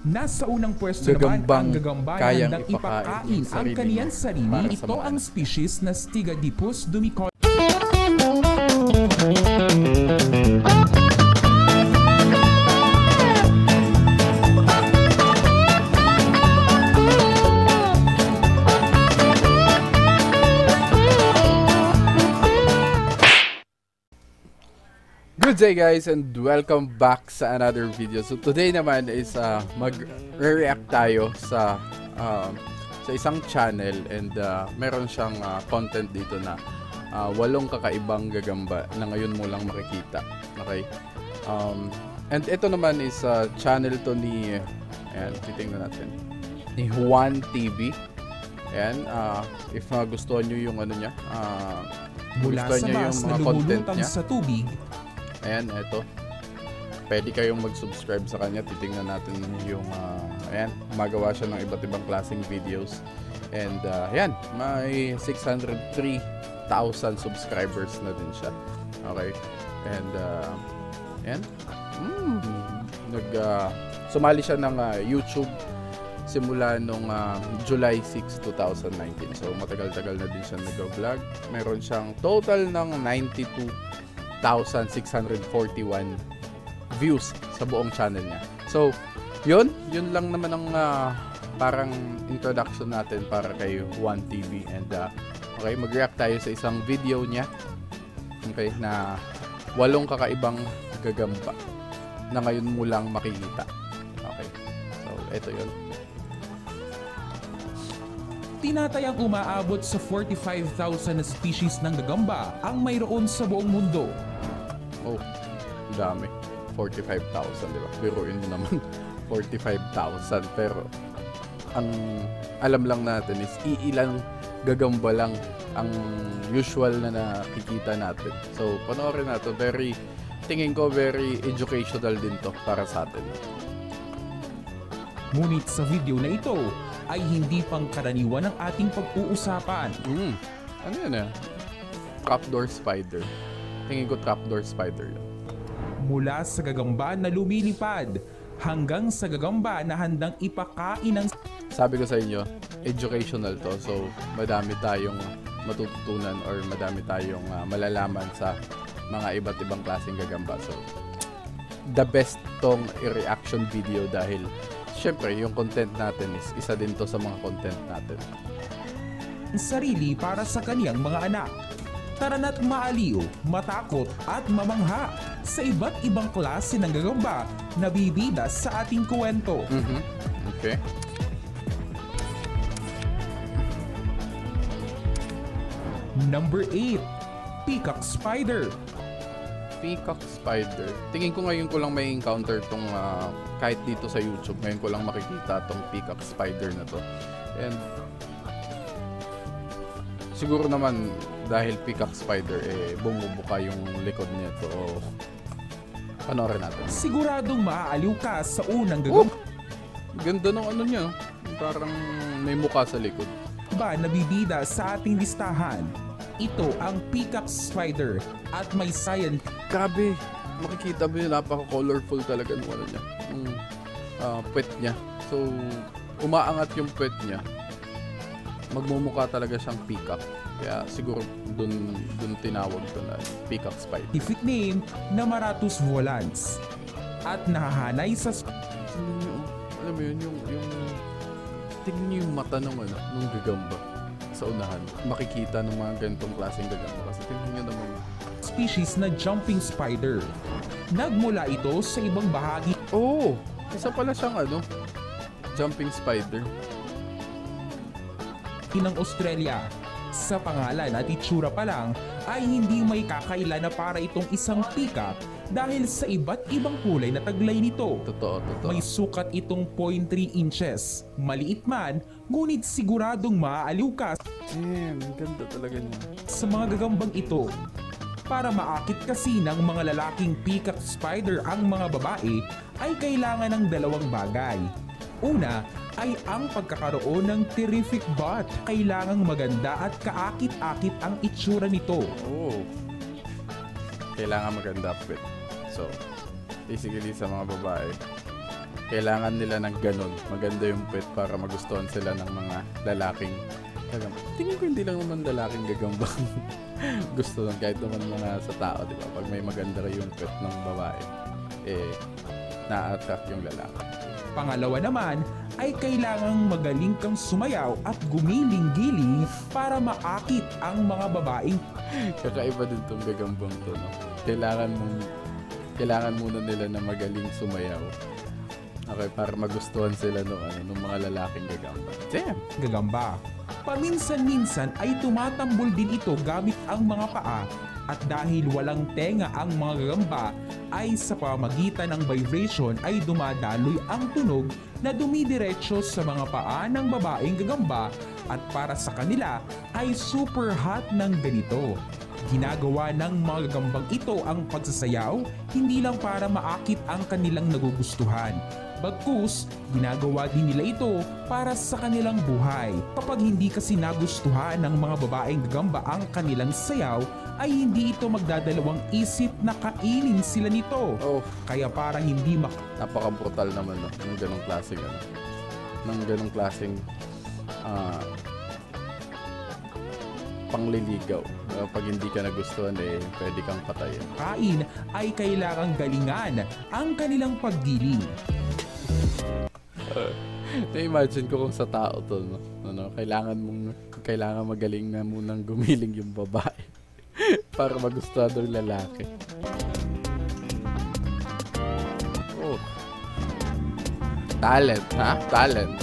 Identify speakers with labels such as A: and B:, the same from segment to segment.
A: Nasa unang pwesto naman ang gagamba na handang ipakain ang kaniyang sarili. Ito ang species na Stygadipus dumicol.
B: Good day guys and welcome back sa another video. So today naman is mag-react tayo sa isang channel and meron siyang content dito na 8 kakaibang gagamba na ngayon mo lang makikita. Okay? And ito naman is channel to ni, ayan, titingnan natin, ni Juan TV. Ayan, if gusto nyo yung ano niya,
A: mula sa mas na lumulutang sa tubig.
B: Ayan, eto. Pwede kayong mag-subscribe sa kanya. Titingnan natin yung, ayan, gumagawa siya ng iba't ibang klaseng videos. And, ayan, may 603,000 subscribers na din siya. Okay. And, ayan. Sumali siya ng YouTube simula nung July 6, 2019. So, matagal-tagal na din siya nag-vlog. Meron siyang total ng 92,641 views sa buong channel niya. So, yun lang naman ang parang introduction natin para kay Juan TV. And okay, mag-react tayo sa isang video niya. Okay, na 8 kakaibang gagamba na ngayon mo lang makikita. Okay. So, ito yun.
A: Tinatayang umaabot sa 45,000 na species ng gagamba ang mayroon sa buong mundo.
B: Oh, dami. 45,000, di ba? Biruin mo naman 45,000. Pero ang alam lang natin is iilang gagamba lang ang usual na nakikita natin. So, panoorin natin. Tingin ko very educational din to para sa atin.
A: Ngunit sa video na ito ay hindi pangkaraniwan ang ating pag-uusapan.
B: Ano yan Trapdoor spider. Tingin ko trapdoor spider yan.
A: Mula sa gagamba na lumilipad hanggang sa gagamba na handang ipakain ng...
B: Sabi ko sa inyo, educational to. So, madami tayong matututunan or madami tayong malalaman sa mga iba't ibang klaseng gagamba. So, the best tong i-reaction video dahil syempre, yung content natin is isa din to sa mga content natin.
A: Sarili para sa kaniyang mga anak. Tara na't maaliw, matakot at mamangha sa iba't ibang klase ng gagamba na bibida sa ating kwento.
B: Okay.
A: Number 8. Peacock Spider.
B: Peacock spider. Tingin ko ngayon ko lang may encounter tong kahit dito sa YouTube, ngayon ko lang makikita tong peacock spider na to. And siguro naman dahil peacock spider bumubuka yung likod niya to. Panoorin natin.
A: Siguradong maaaliw ka sa unang gagamba.
B: Ganda ng ano niya. Parang may mukha sa likod.
A: Ba nabibida sa ating listahan? Ito ang peacock spider at may science.
B: Grabe, makikita mo yun, napaka-colorful talaga ng ano niya, yung puwet niya. So, umaangat yung puwet niya. Magmumukha talaga siyang peacock. Kaya siguro dun tinawag to na peacock spider.
A: Scientific name na Maratus volans. At nahahanay sa...
B: Alam mo yun, yung tingnan niyo yung mata ng gagamba sa unahan. Makikita ng mga ganitong klaseng gagamba kasi tingnan nyo naman
A: species na jumping spider. Nagmula ito sa ibang bahagi.
B: Oh, isa pala siyang jumping spider
A: ng Australia. Sa pangalan at itsura pa lang ay hindi may kakaila na para itong isang peacock dahil sa iba't ibang kulay na taglay nito.
B: Totoo.
A: May sukat itong 0.3 inches. Maliit man, ngunit siguradong maaaliw ka.
B: Ang ganda talaga niya.
A: Sa mga gagambang ito, para maakit kasi ng mga lalaking peacock spider ang mga babae ay kailangan ng 2 bagay. Una ay ang pagkakaroon ng terrific butt. Kailangang maganda at kaakit-akit ang itsura nito.
B: Oh. Kailangan maganda puwet. So, basically sa mga babae, kailangan nila ng ganun. Maganda yung pet para magustuhan sila ng mga lalaking gagamba. Tingin ko hindi lang naman lalaking gagambang gusto lang, kahit naman mga sa tao, di ba? Pag may maganda yung pet ng babae, na-attract yung lalaki.
A: Pangalawa naman ay kailangang magaling kang sumayaw at gumiling-giling para maakit ang mga babaeng.
B: Kakaiba din tong gagambang to, no? Kailangan muna nila na magaling sumayaw. Okay, para magustuhan sila ng mga lalaking gagamba. Damn!
A: Gagamba. Paminsan-minsan ay tumatambol din ito gamit ang mga paa, at dahil walang tenga ang mga gagamba ay sa pamagitan ng vibration ay dumadaloy ang tunog na dumidiretso sa mga paa ng babaeng gagamba, at para sa kanila ay super hot ng ganito. Ginagawa ng mga gagambang ito ang pagsasayaw hindi lang para maakit ang kanilang nagugustuhan, bagkus ginagawa din nila ito para sa kanilang buhay. Kapag hindi kasi nagustuhan ng mga babaeng gagamba ang kanilang sayaw, ay hindi ito magdadalawang isip na kainin sila nito.
B: Oh,
A: Kaya para hindi
B: napaka-brutal naman, no? Ng ganong klaseng ng ganong klaseng pangliligaw. Pag hindi ka nagustuhan, pwede kang patayin.
A: kain ay kailangang galingan ang kanilang pagdiling.
B: Na-imagine ko kung sa tao to, no? Kailangan magaling na munang gumiling yung babae para magustuhan ng lalaki. Oh. Talent, ha? Talent.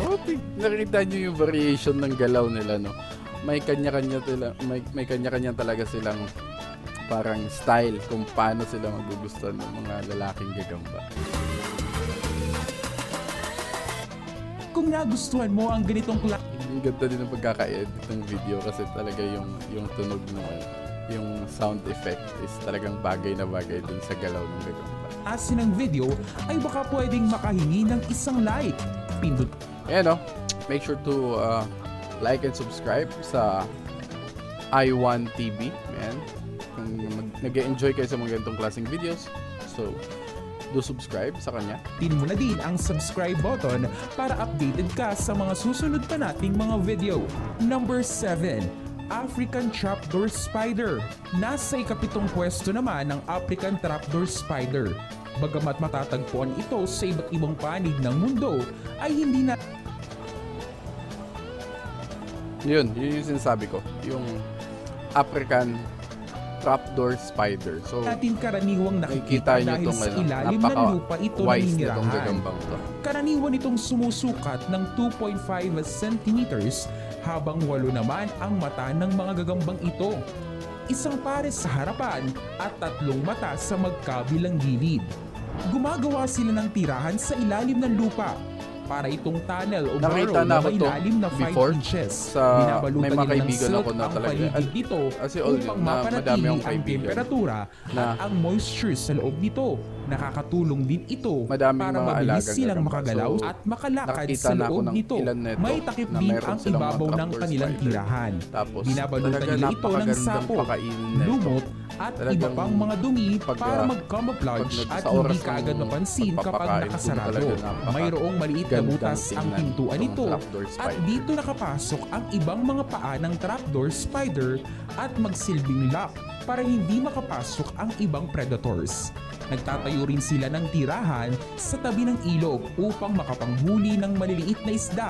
B: Oh, nakikita nyo yung variation ng galaw nila, no? May kanya-kanya talaga silang parang style kung paano sila magugustuhan ng mga lalaking gagamba.
A: Kung nagustuhan mo ang ganitong
B: Ang ganda din ng pagkaka-edit ng video kasi talaga yung tunog yung sound effect is talagang bagay na bagay dun sa galaw ng gagamba.
A: asin ng video ay baka pwedeng makahingi ng isang like. Pindot
B: Ayan, no? Make sure to like and subscribe sa I1 TV, man. Kung nag-enjoy kayo sa mga ganitong klaseng videos, so do subscribe sa kanya.
A: Pin mo na din ang subscribe button para updated ka sa mga susunod pa nating mga video. Number 7. African Trapdoor Spider. Nasa ikapitong pwesto naman ang African Trapdoor Spider. Bagamat matatagpuan ito sa iba't ibang panig ng mundo, ay hindi na
B: Yun yung sinasabi ko. Yung African Trapdoor Spider. So,
A: natin karaniwang nakikita dahil sa ilalim ng lupa ito naninirahan. Karaniwan itong sumusukat ng 2.5 centimeters habang 8 naman ang mata ng mga gagambang ito. Isang pares sa harapan at 3 mata sa magkabilang gilid. Gumagawa sila ng tirahan sa ilalim ng lupa. Para itong tunnel o burrow na may lalim na 5 inches. Binabalutan nila ng silk ang paligid dito upang mapanatili ang temperatura at ang moisture sa loob nito. Nakakatulong din ito para mabilis silang makagalaw at makalakad sa loob nito. May takip din ang ibabaw ng kanilang tirahan. Binabalutan nila ito ng sapo, lumot at iba pang mga dumi para mag-camouflage at hindi kaagad mapansin kapag nakasarado. Mayroong maliit na butas ang pintuan nito at dito nakapasok ang ibang mga paa ng trapdoor spider at magsilbing lock para hindi makapasok ang ibang predators. Nagtatayo rin sila ng tirahan sa tabi ng ilog upang makapanghuli ng maliliit na isda.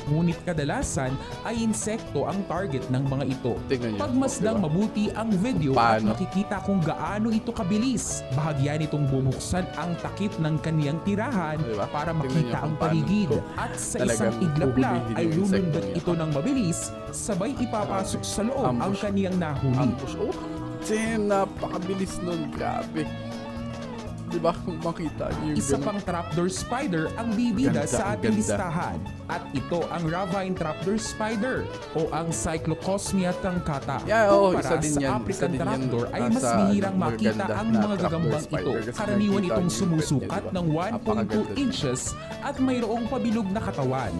A: Ngunit kadalasan ay insekto ang target ng mga ito. Pagmasdang mabuti ang video at makikita kung gaano ito kabilis. Bahagyan itong bubuksan ang takip ng kaniyang tirahan para makita ang paligid. At sa isang iglap lang ay lulundag ito ng mabilis, sabay ipapasok sa loob ang kaniyang nahuli.
B: Damn, napakabilis nun. Grabe. Diba kung makita niyo yung
A: isa pang trapdoor spider ang bibida sa ating listahan. At ito ang Ravine Trapdoor Spider o ang Cyclocosmia truncata.
B: Kumpara
A: sa African Trapdoor ay mas bihirang makita ang mga gagambang ito. Karaniwan itong sumusukat ng 1.2 inches at mayroong pabilog na katawan.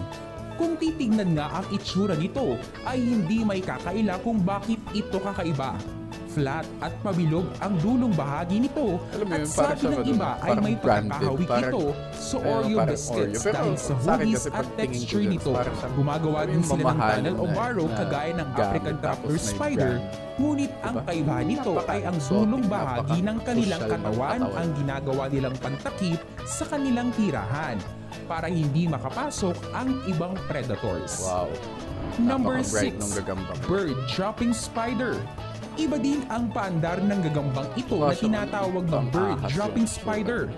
A: Kung titignan nga ang itsura nito ay hindi may kakaila kung bakit ito kakaiba. Flat at pabilog ang dulong bahagi nito
B: Alam mo
A: at
B: yun, para
A: sabi
B: siya
A: ng iba ay
B: parang
A: may
B: branded,
A: pagkakahawik
B: parang-
A: ito sa
B: Ayun,
A: Oreo
B: parang
A: biscuits
B: Oreo. Pero
A: dahil sa
B: sa akin
A: hugis
B: kasi
A: at
B: pag tingin ko
A: texture
B: dun,
A: nito.
B: parang siyang-
A: Gumagawa
B: parang
A: din
B: yung
A: sila ng
B: mamahalin
A: tunnel o
B: na-
A: barrow
B: na
A: kagaya ng
B: gamit,
A: African
B: tapos
A: Trapper
B: may
A: Spider.
B: brand.
A: Ngunit ang
B: Diba?
A: kaibahan nito ay ang
B: Napaka-exotic,
A: dulong bahagi ng kanilang
B: napaka-social ng
A: katawan
B: katawan.
A: ang ginagawa nilang pantakip sa kanilang tirahan para hindi makapasok ang ibang predators.
B: Wow.
A: Number
B: Napaka-bright
A: 6,
B: nung gagambang.
A: Bird Dropping Spider. Iba din ang paandar ng gagambang ito na tinatawag na Bird Dropping Spider.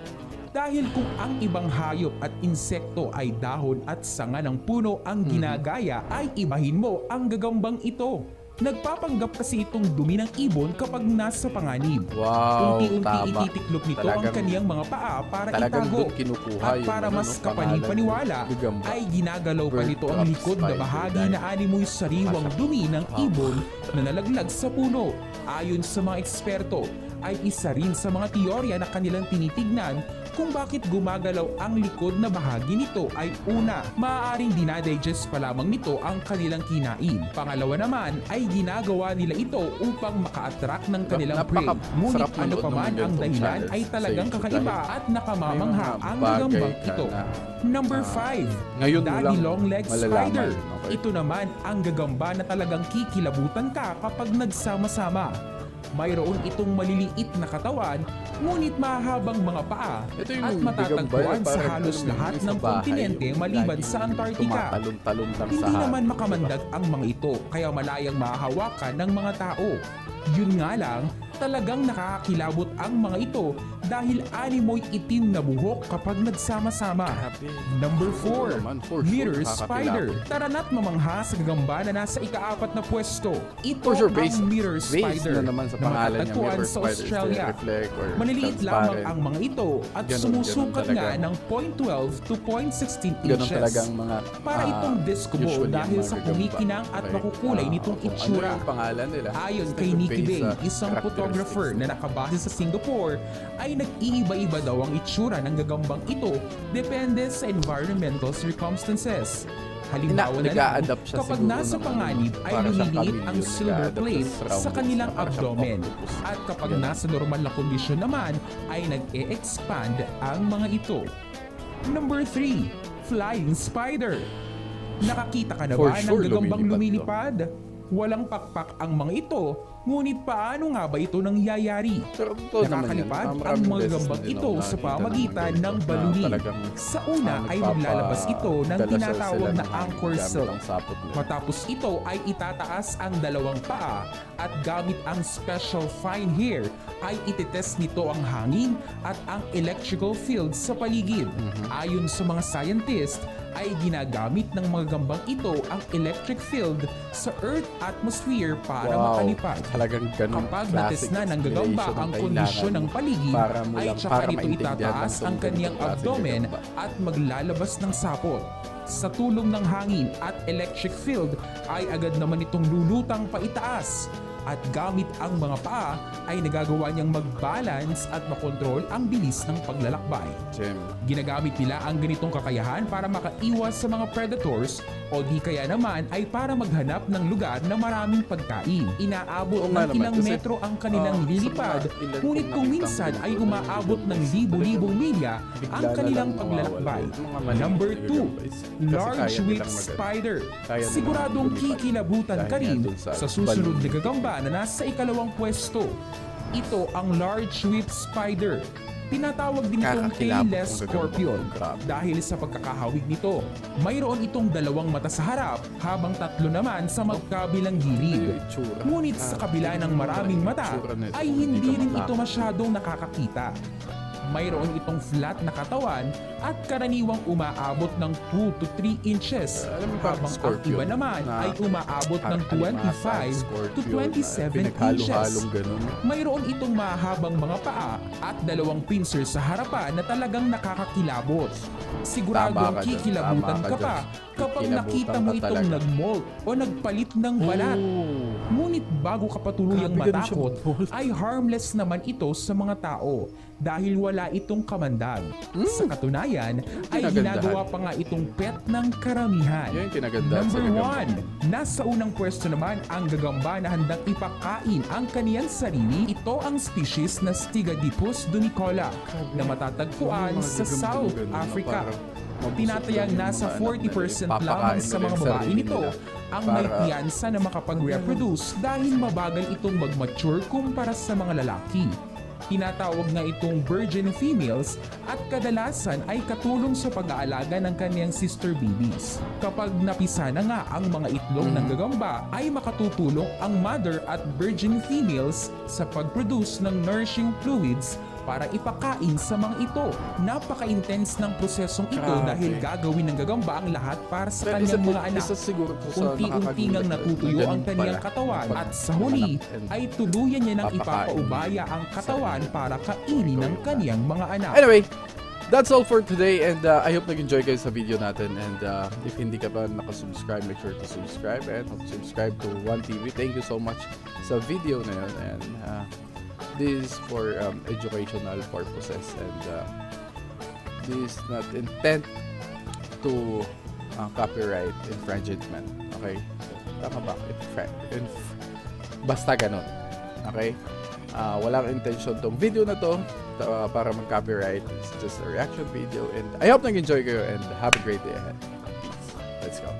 A: Dahil kung ang ibang hayop at insekto ay dahon at sanga ng puno ang ginagaya, ay ibahin mo ang gagambang ito. Nagpapanggap kasi itong dumi ng ibon kapag nasa panganib.
B: Wow,
A: Unti-unti
B: tama.
A: ititiklop nito ang
B: Talagang-
A: kaniyang mga paa para
B: Talagang
A: itago.
B: doon kinukuha
A: At
B: yung
A: para
B: ano,
A: mas
B: no,
A: kapanipaniwala
B: pangalan, gagamba.
A: ay ginagalaw pa
B: Bird
A: nito ang
B: drop
A: likod na
B: spider
A: bahagi
B: dahil-
A: na animoy sariwang dumi ng ibon na nalaglag sa puno. Ayon sa mga eksperto, ay isa rin sa mga teorya na kanilang tinitignan kung bakit gumagalaw ang likod na bahagi nito ay una, maaaring dinadigest pa lamang nito ang kanilang kinain. Pangalawa naman ay ginagawa nila ito upang maka-attract ng kanilang prey. Ngunit
B: Napaka-sarap
A: ano
B: manood
A: pa
B: ng
A: man
B: ganitong
A: ang dahilan
B: channels
A: ay
B: sa
A: talagang
B: YouTube
A: kakaiba
B: dahil
A: at nakamamangha
B: may mga
A: ang
B: bagay
A: gagambang
B: ka
A: ito.
B: na,
A: Number 5,
B: ngayon mo
A: Daddy
B: lang
A: Long Leg
B: malalaman.
A: Spider.
B: Okay.
A: Ito naman ang gagamba na talagang kikilabutan ka kapag nagsama-sama. Mayroon itong maliliit na katawan, ngunit mahabang mga paa
B: Ito yung
A: at matatagpuan
B: gagamba,
A: sa
B: parang
A: halos
B: alam mo,
A: lahat
B: yung sa
A: ng
B: bahay,
A: kontinente
B: yung
A: maliban
B: laging
A: sa Antarctica.
B: tumatalon-talon lang sa
A: Hindi
B: hangin,
A: naman
B: diba?
A: makamandag ang mga ito kaya malayang mahahawakan ng mga tao. Yun nga lang, talagang nakakakilabot ang mga ito dahil animoy itim na buhok kapag nagsama-sama.
B: Grabe.
A: Number
B: Oo
A: 4,
B: naman, for sure,
A: Mirror
B: nakakakilabot.
A: Spider. Tara na't mamangha sa gagamba na nasa ika-4 na pwesto. Ito
B: For sure,
A: ang Mirror Spider
B: na naman sa
A: na
B: pangalan niya,
A: matatagpuan
B: Mirror
A: sa
B: Spider,
A: Australia.
B: reflect or
A: Maliliit lamang
B: transparent.
A: ang mga ito at
B: Ganun
A: sumusukat
B: talaga.
A: nga ng 0.12 to 0.16
B: Ganun
A: inches.
B: talagang mga
A: Para itong disco ball
B: usually
A: dahil
B: yung
A: sa
B: mga gagamba.
A: kumikinang at
B: Okay.
A: makukulay nitong
B: Kung
A: itsura.
B: Ano yung pangalan nila?
A: Ayon
B: Basta
A: kay Nikki
B: based
A: Bay,
B: sa
A: isang photographer
B: characteristics
A: na nakabase sa Singapore, ay nag-iiba-iba daw ang itsura ng gagambang ito depende sa environmental circumstances. Halimbawa na lang,
B: nag-a-adapt siya
A: kapag
B: siguro
A: nasa
B: ng
A: panganib ay
B: para siyang
A: lumiliit ang
B: chameleon,
A: silver
B: nag-a-adapt
A: plate
B: sa
A: sa
B: surroundings
A: kanilang
B: na para siyang
A: abdomen.
B: octopus.
A: At kapag
B: Ganun.
A: nasa normal na kondisyon naman ay nag-e-expand ang mga ito. Number 3, Flying Spider. Nakakita ka na
B: For
A: ba ng
B: sure,
A: gagambang
B: lumilipad
A: lumilipad? Walang pakpak ang mga ito, ngunit paano nga ba ito nangyayari?
B: Pero totoo naman yan.
A: Nakakalipad ang
B: Maraming
A: mga
B: beses
A: gambang
B: na din
A: ito
B: ako
A: sa
B: nakakita
A: pamagitan ng
B: ganito na
A: balunin.
B: talagang,
A: Sa una ay
B: nagpapa-
A: maglalabas ito ng
B: dalasal
A: tinatawag
B: sila
A: na
B: ng hangin
A: anchor
B: gamit
A: silk.
B: ang sapot nila.
A: Matapos ito ay itataas ang dalawang paa at gamit ang special fine hair ay itetest nito ang hangin at ang electrical field sa paligid. Ayon sa mga scientist, ay ginagamit ng mga gambang ito ang electric field sa Earth atmosphere para makalipad.
B: Talagang ganun.
A: Kapag
B: classic
A: nates na ng gagamba
B: inspiration
A: ang
B: ang
A: kondisyon ng
B: kailangan
A: paligid,
B: para mo
A: ay
B: lang-
A: tsaka
B: para
A: nito
B: maintindihan
A: itataas
B: lang
A: ang
B: kung
A: kanyang
B: ganitong klaseng
A: abdomen
B: gagamba.
A: at maglalabas ng sapot. Sa tulong ng hangin at electric field ay agad naman itong lulutang paitaas. At gamit ang mga paa ay nagagawa niyang mag-balance at makontrol ang bilis ng paglalakbay.
B: Gem.
A: Ginagamit nila ang ganitong kakayahan para makaiwas sa mga predators o di kaya naman ay para maghanap ng lugar na maraming pagkain. Inaabot
B: Oo
A: ng
B: nga naman,
A: ilang
B: kasi,
A: metro ang kanilang
B: sa
A: nililipad,
B: mga ilan
A: ngunit
B: kong
A: kung
B: nakitang
A: minsan
B: ganito
A: ay
B: na
A: umaabot ng
B: gagamba is
A: libo-libong
B: talagang
A: milya
B: bigla
A: ang
B: na
A: kanilang
B: lang
A: paglalakbay.
B: mawawala. Yung mga
A: Number
B: maliliit na
A: 2,
B: gagamba is kasi
A: Large
B: kaya
A: Whip
B: nilang mag-
A: Spider.
B: kaya nilang
A: Siguradong
B: lumipad.
A: kikilabutan ka
B: Dahil
A: rin
B: nga dun sa
A: sa susunod na
B: balon.
A: gagamba na nasa ikalawang pwesto. Ito ang Large Whip Spider. Tinatawag din itong
B: Kakakilabot
A: tailless
B: kung
A: scorpion
B: gagamba. Grabe.
A: dahil sa pagkakahawig nito. Mayroon itong dalawang mata sa harap habang tatlo naman sa magkabilang gilid.
B: Itsura.
A: Ngunit sa kabila ng maraming mata
B: Itsura nito,
A: ay
B: hindi
A: hindi
B: ka
A: rin
B: makaka-
A: ito masyadong nakakakita. Mayroon itong flat na katawan at karaniwang umaabot ng 2 to 3 inches
B: Alam mo, parang
A: habang ang
B: scorpion
A: iba naman
B: na
A: ay umaabot ng 25 to 27 inches.
B: Pinaghalo-halong ganun.
A: Mayroon itong mahabang mga paa at dalawang pincers sa harapan na talagang nakakakilabot. Sigurado
B: Tama
A: ang
B: ka dyan,
A: kikilabutan
B: tama
A: ka
B: ka
A: pa
B: dyan.
A: kapag
B: Kikilabutan
A: nakita mo
B: ka
A: itong
B: talaga.
A: nag-molt o nagpalit ng balat.
B: Oh.
A: Ngunit bago ka pa tuluyang
B: Grabe, ganun siya
A: matakot,
B: mag-molt.
A: ay harmless naman ito sa mga tao dahil wala wala itong kamandag. Sa katunayan, ay
B: Kinagandahan.
A: ginagawa pa nga itong pet ng karamihan.
B: Yun yung kinagandahan sa
A: Number
B: gagamba.
A: 1, nasa unang pwesto naman ang gagamba na handang ipakain ang kaniyang sarili. Ito ang species na Stygadipus dunicola na matatagpuan sa South Africa. Tinatayang nasa 40% lamang sa mga babae nito ang may piyansa na makapag-reproduce dahil mabagal itong mag-mature kumpara sa mga lalaki. Tinatawag na itong virgin females at kadalasan ay katulong sa pag-aalaga ng kanyang sister babies. Kapag napisa na nga ang mga itlog ng gagamba ay makatutulong ang mother at virgin females sa pag-produce ng nourishing fluids para ipakain sa mga ito. Napaka-intense ng prosesong ito dahil gagawin ng gagamba ang lahat para sa kanyang mga anak.
B: Isa siguro to sa
A: Unti-unti nang natutuyo ang kanyang katawan at sa huli ay tuluyan niya nang ipapaubaya ang katawan para kainin ng kanyang mga anak.
B: Anyway, that's all for today, and I hope nag-enjoy kayo sa video natin. And if hindi ka pa nakasubscribe, make sure to subscribe and subscribe to One TV. Thank you so much sa video na yun. And this is for educational purposes, and this is not intent to copyright infringement. Okay? Tama ba? Basta ganun. Okay? Walang intention tong video na to para mag-copyright. It's just a reaction video, and I hope nag-enjoy kayo, and have a great day ahead. Let's go.